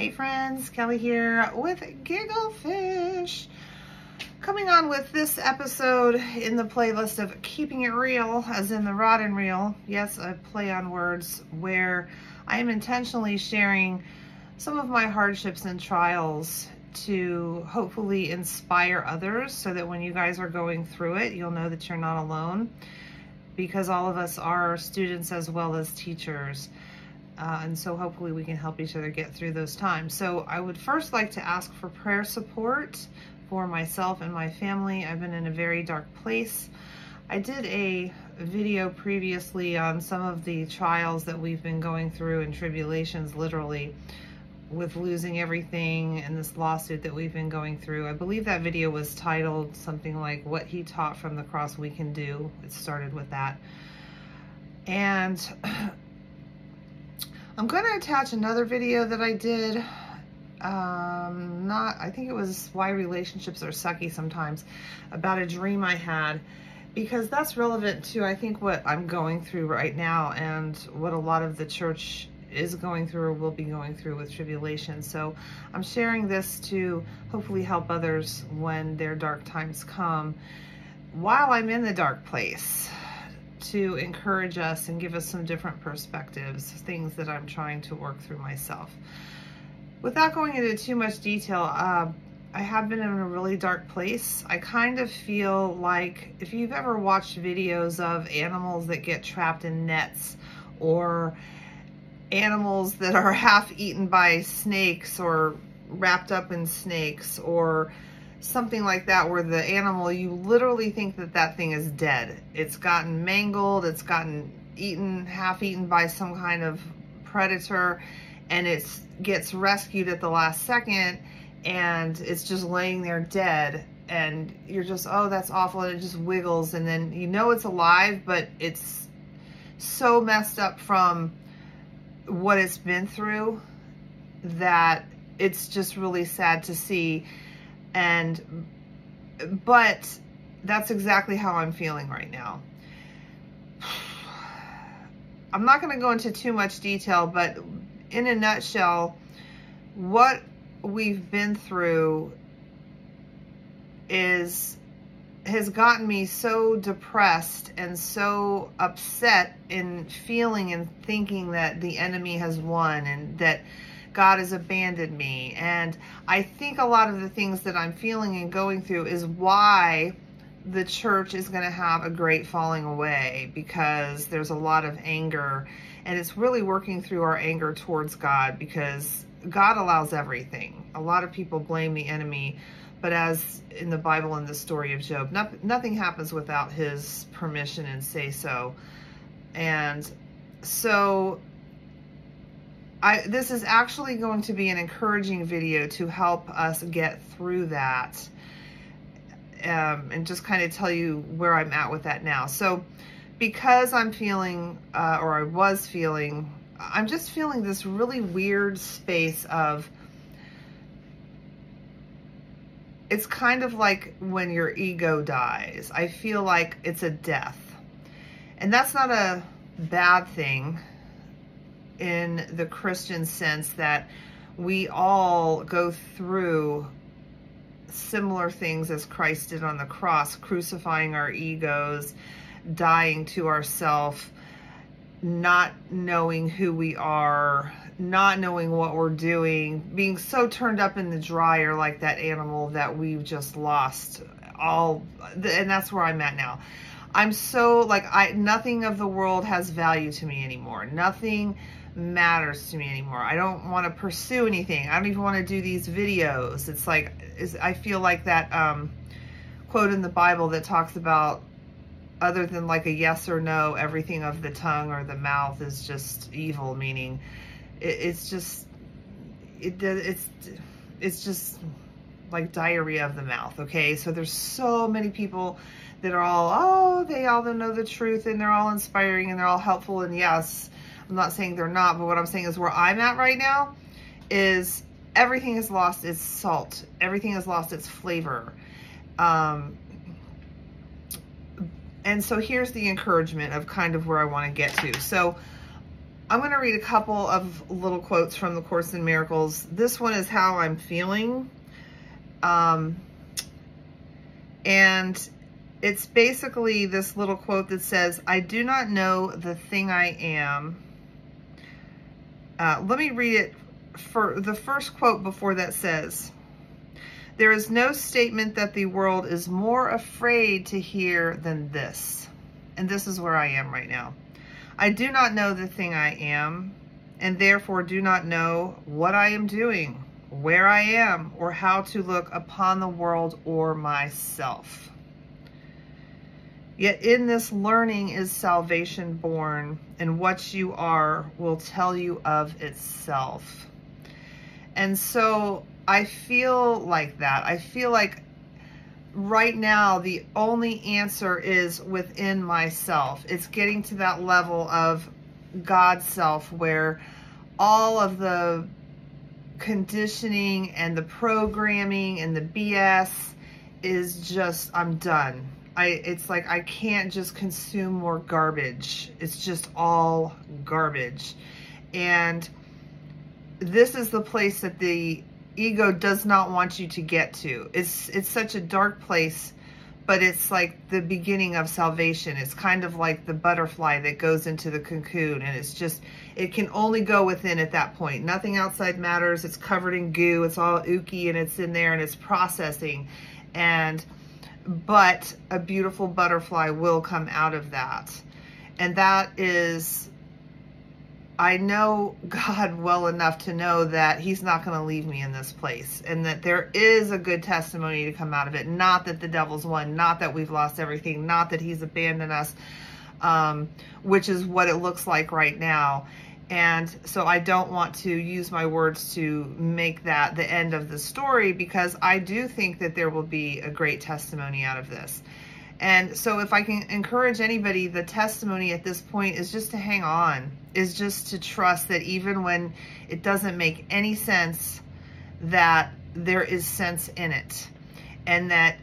Hey friends, Kelly here with Gigglefish. Coming on with this episode in the playlist of Keeping It Real, as in the rod and reel. Yes, a play on words, where I am intentionally sharing some of my hardships and trials to hopefully inspire others so that when you guys are going through it, you'll know that you're not alone, because all of us are students as well as teachers. And so hopefully we can help each other get through those times. So I would first like to ask for prayer support for myself and my family. I've been in a very dark place. I did a video previously on some of the trials that we've been going through and tribulations, literally, with losing everything and this lawsuit that we've been going through. I believe that video was titled something like "What He Taught from the Cross We Can Do." It started with that. And I'm going to attach another video that I did, I think it was Why Relationships Are Sucky Sometimes, about a dream I had, because that's relevant to, I think, what I'm going through right now and what a lot of the church is going through or will be going through with tribulation. So I'm sharing this to hopefully help others when their dark times come, while I'm in the dark place, to encourage us and give us some different perspectives, things that I'm trying to work through myself. Without going into too much detail, I have been in a really dark place. I kind of feel like, if you've ever watched videos of animals that get trapped in nets, or animals that are half eaten by snakes or wrapped up in snakes, or something like that, where the animal, you literally think that that thing is dead. It's gotten mangled, it's gotten eaten, half eaten by some kind of predator, and it gets rescued at the last second, and it's just laying there dead, and you're just, oh, that's awful, and it just wiggles, and then you know it's alive, but it's so messed up from what it's been through that it's just really sad to see. But that's exactly how I'm feeling right now. I'm not going to go into too much detail, but in a nutshell, what we've been through has gotten me so depressed and so upset in feeling and thinking that the enemy has won and that God has abandoned me. And I think a lot of the things that I'm feeling and going through is why the church is going to have a great falling away, because there's a lot of anger, and it's really working through our anger towards God, because God allows everything. A lot of people blame the enemy, but as in the Bible, in the story of Job, nothing happens without his permission and say so. And so this is actually going to be an encouraging video to help us get through that, and just kind of tell you where I'm at with that now. So because I'm feeling, or I was feeling, I'm just feeling this really weird space of, it's kind of like when your ego dies. I feel like it's a death. And that's not a bad thing in the Christian sense, that we all go through similar things as Christ did on the cross, crucifying our egos, dying to ourselves, not knowing who we are, not knowing what we're doing, being so turned up in the dryer like that animal that we've just lost all. And that's where I'm at now. I'm so like, nothing of the world has value to me anymore. Nothing matters to me anymore. I don't want to pursue anything. I don't even want to do these videos. It's like, I feel like that quote in the Bible that talks about, other than like a yes or no, everything of the tongue or the mouth is just evil, meaning it's just like diarrhea of the mouth. Okay, so there's so many people that are all, they all know the truth, and they're all inspiring, and they're all helpful, and yes, I'm not saying they're not, but what I'm saying is where I'm at right now is everything has lost its salt. Everything has lost its flavor. And so here's the encouragement of kind of where I want to get to. So I'm going to read a couple of little quotes from the Course in Miracles. This one is how I'm feeling. And it's basically this little quote that says, I do not know the thing I am. Let me read it. For the first quote before that says, there is no statement that the world is more afraid to hear than this. And this is where I am right now. I do not know the thing I am, and therefore do not know what I am doing, where I am, or how to look upon the world or myself. Yet in this learning is salvation born, and what you are will tell you of itself. And so I feel like that. I feel like right now the only answer is within myself. It's getting to that level of God's self where all of the conditioning and the programming and the BS is just, I'm done. It's like I can't just consume more garbage. It's just all garbage. And this is the place that the ego does not want you to get to. It's such a dark place, but it's like the beginning of salvation. It's kind of like the butterfly that goes into the cocoon, and it's just, it can only go within at that point. Nothing outside matters. It's covered in goo. It's all ooky, and it's in there, and it's processing. But a beautiful butterfly will come out of that. And that is, I know God well enough to know that he's not going to leave me in this place, and that there is a good testimony to come out of it. Not that the devil's won, not that we've lost everything, not that he's abandoned us, which is what it looks like right now. And so I don't want to use my words to make that the end of the story, because I do think that there will be a great testimony out of this. And so if I can encourage anybody, the testimony at this point is just to hang on, is just to trust that even when it doesn't make any sense, that there is sense in it. And that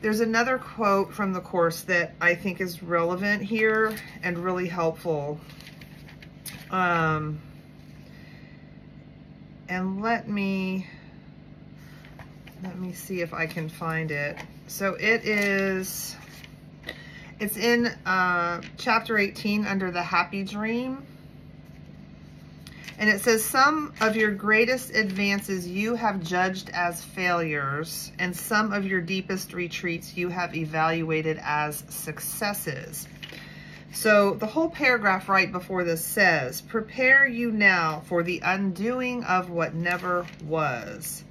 there's another quote from the Course that I think is relevant here and really helpful. And let me see if I can find it. So it's in chapter 18 under the happy dream. And it says, some of your greatest advances you have judged as failures, and some of your deepest retreats you have evaluated as successes. So the whole paragraph right before this says, prepare you now for the undoing of what never was.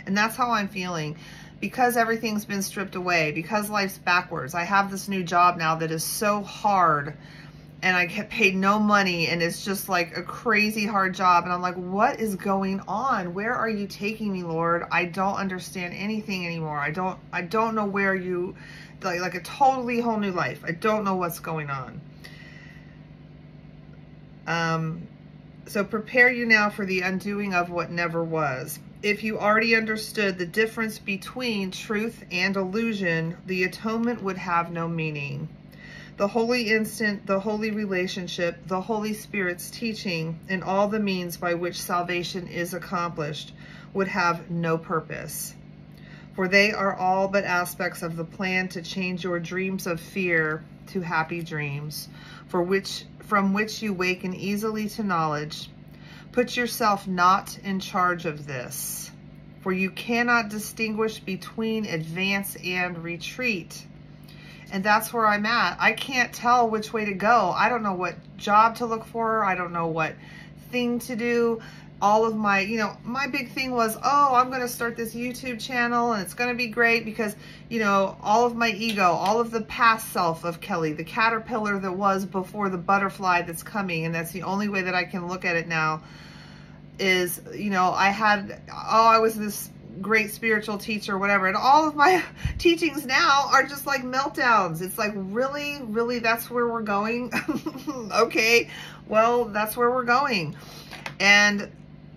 And that's how I'm feeling. Because everything's been stripped away, because life's backwards. I have this new job now that is so hard, and I get paid no money, and it's just like a crazy hard job. And I'm like, what is going on? Where are you taking me, Lord? I don't understand anything anymore. I don't know where you, like a totally whole new life. I don't know what's going on. So prepare you now for the undoing of what never was. If you already understood the difference between truth and illusion, the atonement would have no meaning. The holy instant, the holy relationship, the Holy Spirit's teaching, and all the means by which salvation is accomplished would have no purpose. For they are all but aspects of the plan to change your dreams of fear to happy dreams, from which you waken easily to knowledge. Put yourself not in charge of this, for you cannot distinguish between advance and retreat. And that's where I'm at. I can't tell which way to go. I don't know what job to look for. I don't know what thing to do. All of my, my big thing was, oh, I'm going to start this YouTube channel, and it's going to be great because, all of my ego, all of the past self of Kelly, the caterpillar that was before the butterfly that's coming, and that's the only way that I can look at it now, is, I was this great spiritual teacher, whatever, and all of my teachings now are just like meltdowns. It's like, really, really, that's where we're going? Okay, well, that's where we're going. And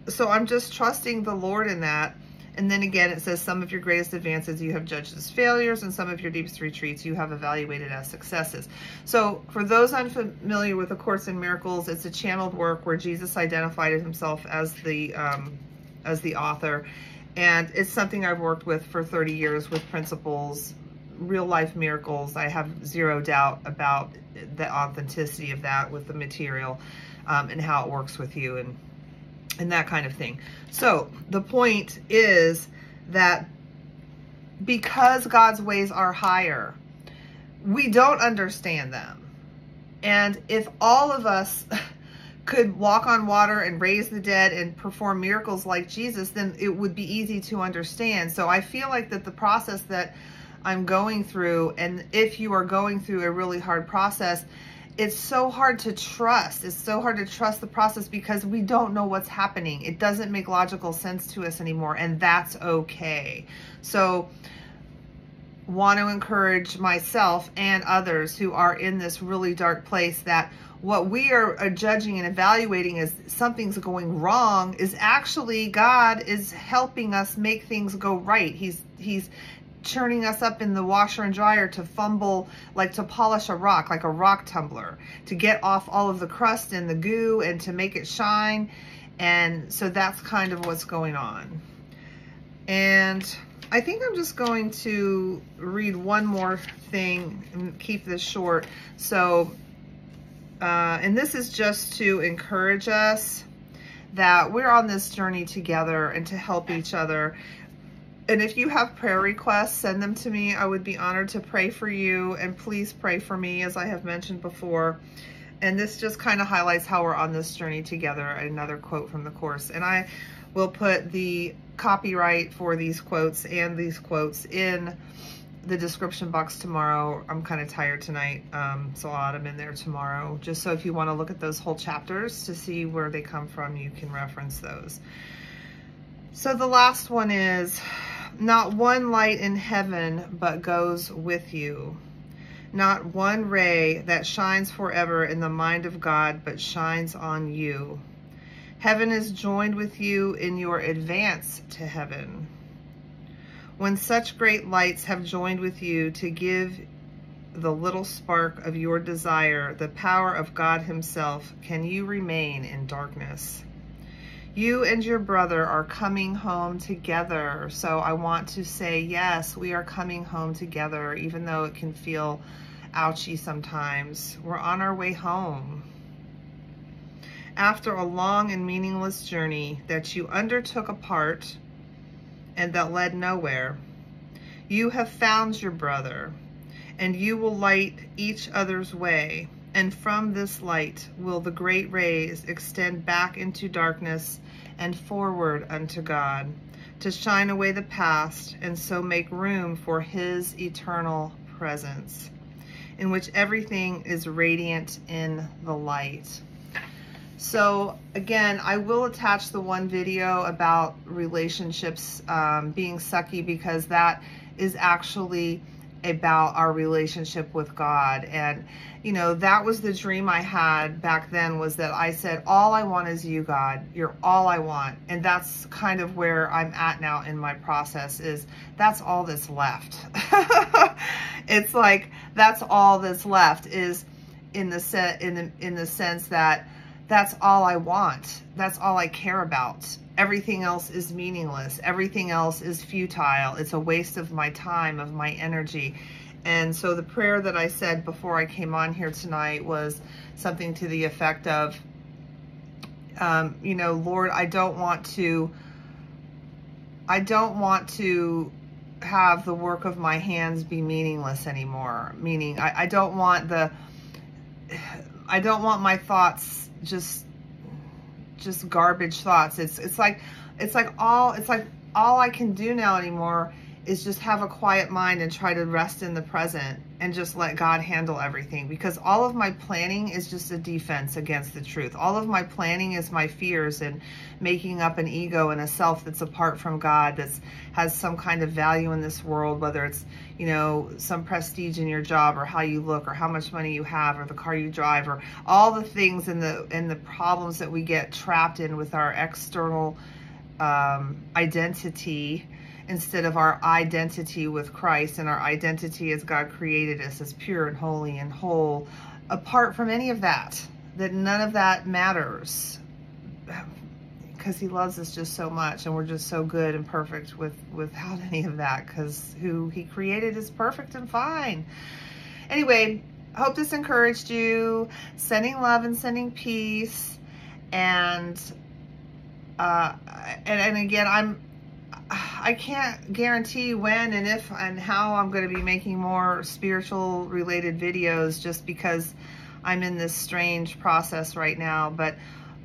so I'm just trusting the Lord in that. And then again, it says some of your greatest advances you have judged as failures, and some of your deepest retreats you have evaluated as successes. So for those unfamiliar with A Course in Miracles, it's a channeled work where Jesus identified himself as the author. And it's something I've worked with for 30 years with principles, real life miracles. I have zero doubt about the authenticity of that with the material and how it works with you and that kind of thing. So the point is that because God's ways are higher, we don't understand them. And if all of us could walk on water and raise the dead and perform miracles like Jesus, then it would be easy to understand. So I feel like that the process that I'm going through, and if you are going through a really hard process, it's so hard to trust. It's so hard to trust the process because we don't know what's happening. It doesn't make logical sense to us anymore, and that's okay. So want to encourage myself and others who are in this really dark place that what we are judging and evaluating as something's going wrong is actually God is helping us make things go right. He's churning us up in the washer and dryer to fumble, like to polish a rock, like a rock tumbler, to get off all of the crust and the goo and to make it shine. And so that's kind of what's going on. And I think I'm just going to read one more thing and keep this short. So, and this is just to encourage us that we're on this journey together and to help each other. And if you have prayer requests, send them to me. I would be honored to pray for you. And please pray for me, as I have mentioned before. And this just kind of highlights how we're on this journey together. Another quote from the Course. And I will put the copyright for these quotes and these quotes in the description box tomorrow. I'm kind of tired tonight, so I'll add them in there tomorrow. Just so if you want to look at those whole chapters to see where they come from, you can reference those. So the last one is, not one light in heaven but goes with you. Not one ray that shines forever in the mind of God but shines on you. Heaven is joined with you in your advance to heaven. When such great lights have joined with you to give the little spark of your desire the power of God himself, can you remain in darkness? You and your brother are coming home together. So I want to say, yes, we are coming home together, even though it can feel ouchy sometimes. We're on our way home. After a long and meaningless journey that you undertook apart and that led nowhere, you have found your brother, and you will light each other's way. And from this light will the great rays extend back into darkness and forward unto God, to shine away the past and so make room for his eternal presence, in which everything is radiant in the light. So again, I will attach the one video about relationships being sucky, because that is actually about our relationship with God. And you know, that was the dream I had back then, was that I said, all I want is you, God. You're all I want. And that's kind of where I'm at now in my process, is that's all that's left. It's like, that's all that's left, is in the sense that that's all I want. That's all I care about. Everything else is meaningless. Everything else is futile. It's a waste of my time, of my energy. And so the prayer that I said before I came on here tonight was something to the effect of, you know, Lord, I don't want to have the work of my hands be meaningless anymore. Meaning I don't want my thoughts just garbage thoughts. It's like all I can do now anymore is just have a quiet mind and try to rest in the present and just let God handle everything, because all of my planning is just a defense against the truth. All of my planning is my fears and making up an ego and a self that's apart from God, that has some kind of value in this world, whether it's, you know, some prestige in your job, or how you look, or how much money you have, or the car you drive, or all the things and the problems that we get trapped in with our external identity instead of our identity with Christ, and our identity as God created us, as pure and holy and whole, apart from any of that, that none of that matters, because he loves us just so much, and we're just so good and perfect without any of that, because who he created is perfect and fine. Anyway, hope this encouraged you. Sending love and sending peace. And again, I can't guarantee when and if and how I'm going to be making more spiritual related videos, just because I'm in this strange process right now, but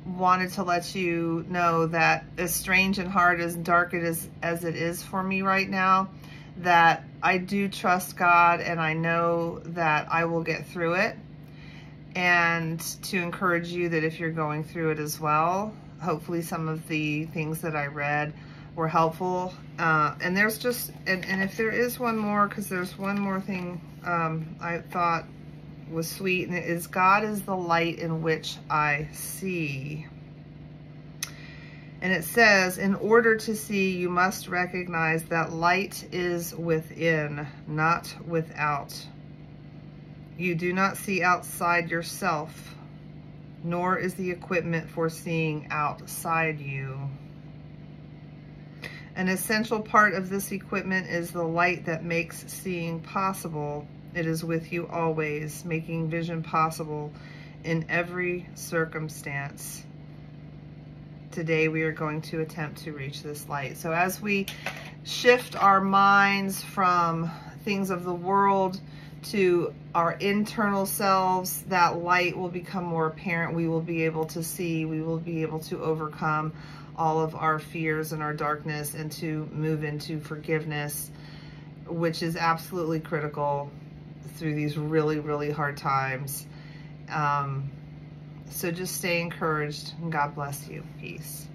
wanted to let you know that as strange and hard, as dark as it is for me right now, that I do trust God, and I know that I will get through it. And to encourage you that if you're going through it as well, hopefully some of the things that I read were helpful. And there's just, and if there is one more, because there's one more thing I thought was sweet, and it is, God is the light in which I see. And it says, in order to see, you must recognize that light is within, not without. You do not see outside yourself, nor is the equipment for seeing outside you. An essential part of this equipment is the light that makes seeing possible. It is with you always, making vision possible in every circumstance. Today we are going to attempt to reach this light. So as we shift our minds from things of the world to our internal selves, that light will become more apparent. We will be able to see, we will be able to overcome all of our fears and our darkness, and to move into forgiveness, which is absolutely critical through these really, really hard times. So just stay encouraged, and God bless you. Peace.